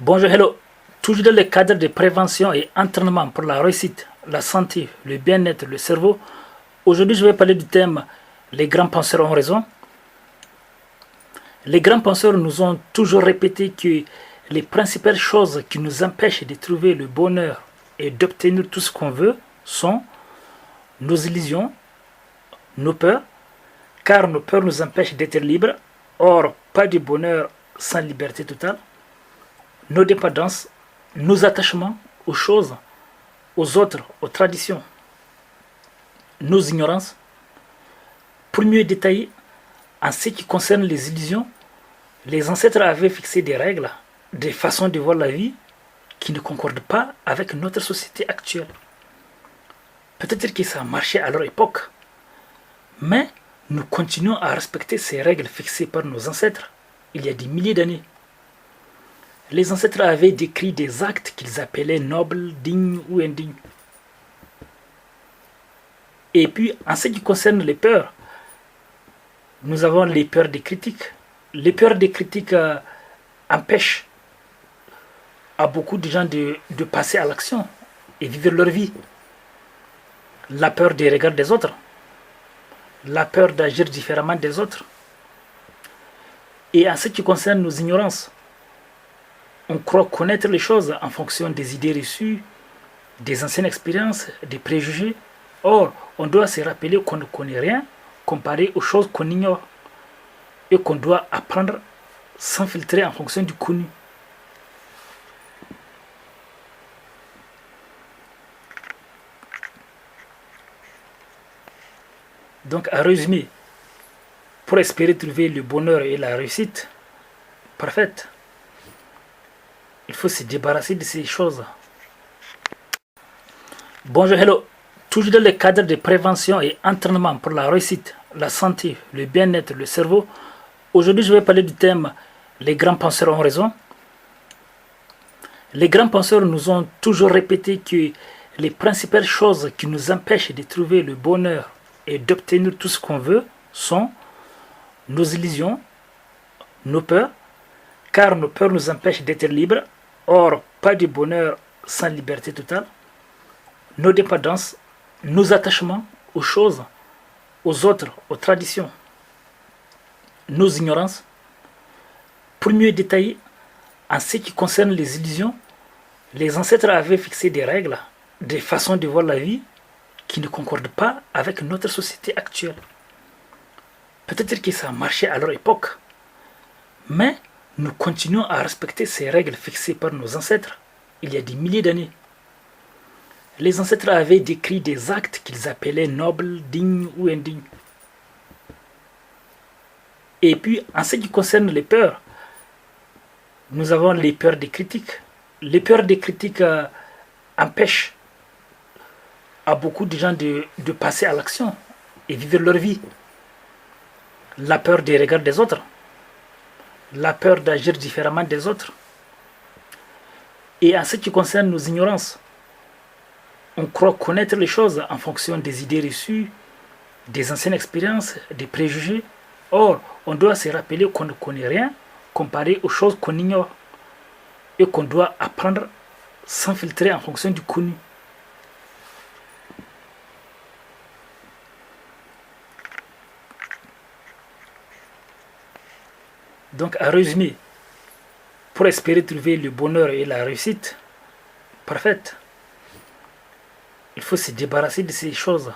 Bonjour, hello. Toujours dans le cadre de prévention et entraînement pour la réussite, la santé, le bien-être, le cerveau, aujourd'hui je vais parler du thème les grands penseurs ont raison. Les grands penseurs nous ont toujours répété que les principales choses qui nous empêchent de trouver le bonheur et d'obtenir tout ce qu'on veut sont nos illusions, nos peurs, car nos peurs nous empêchent d'être libres. Or, pas de bonheur sans liberté totale. Nos dépendances, nos attachements aux choses, aux autres, aux traditions, nos ignorances. Pour mieux détailler, en ce qui concerne les illusions, les ancêtres avaient fixé des règles, des façons de voir la vie qui ne concordent pas avec notre société actuelle. Peut-être que ça a marché à leur époque, mais nous continuons à respecter ces règles fixées par nos ancêtres il y a des milliers d'années. Les ancêtres avaient décrit des actes qu'ils appelaient nobles, dignes ou indignes. Et puis, en ce qui concerne les peurs, nous avons les peurs des critiques. Les peurs des critiques empêchent à beaucoup de gens de passer à l'action et vivre leur vie. La peur des regards des autres, la peur d'agir différemment des autres. Et en ce qui concerne nos ignorances, on croit connaître les choses en fonction des idées reçues, des anciennes expériences, des préjugés. Or, on doit se rappeler qu'on ne connaît rien comparé aux choses qu'on ignore et qu'on doit apprendre sans filtrer en fonction du connu. Donc, à résumer, pour espérer trouver le bonheur et la réussite parfaite, il faut se débarrasser de ces choses. Bonjour, hello. Toujours dans le cadre de prévention et entraînement pour la réussite, la santé, le bien-être, le cerveau, aujourd'hui je vais parler du thème les grands penseurs ont raison. Les grands penseurs nous ont toujours répété que les principales choses qui nous empêchent de trouver le bonheur et d'obtenir tout ce qu'on veut sont nos illusions, nos peurs, car nos peurs nous empêchent d'être libres. Or, pas de bonheur sans liberté totale. Nos dépendances, nos attachements aux choses, aux autres, aux traditions, nos ignorances. Pour mieux détailler, en ce qui concerne les illusions, les ancêtres avaient fixé des règles, des façons de voir la vie qui ne concordent pas avec notre société actuelle. Peut-être que ça a marché à leur époque, mais nous continuons à respecter ces règles fixées par nos ancêtres il y a des milliers d'années. Les ancêtres avaient décrit des actes qu'ils appelaient nobles, dignes ou indignes. Et puis, en ce qui concerne les peurs, nous avons les peurs des critiques. Les peurs des critiques empêchent à beaucoup de gens de passer à l'action et vivre leur vie. La peur des regards des autres, la peur d'agir différemment des autres. Et en ce qui concerne nos ignorances, on croit connaître les choses en fonction des idées reçues, des anciennes expériences, des préjugés. Or, on doit se rappeler qu'on ne connaît rien comparé aux choses qu'on ignore et qu'on doit apprendre sans filtrer en fonction du connu. Donc, à résumer, pour espérer trouver le bonheur et la réussite parfaite, il faut se débarrasser de ces choses.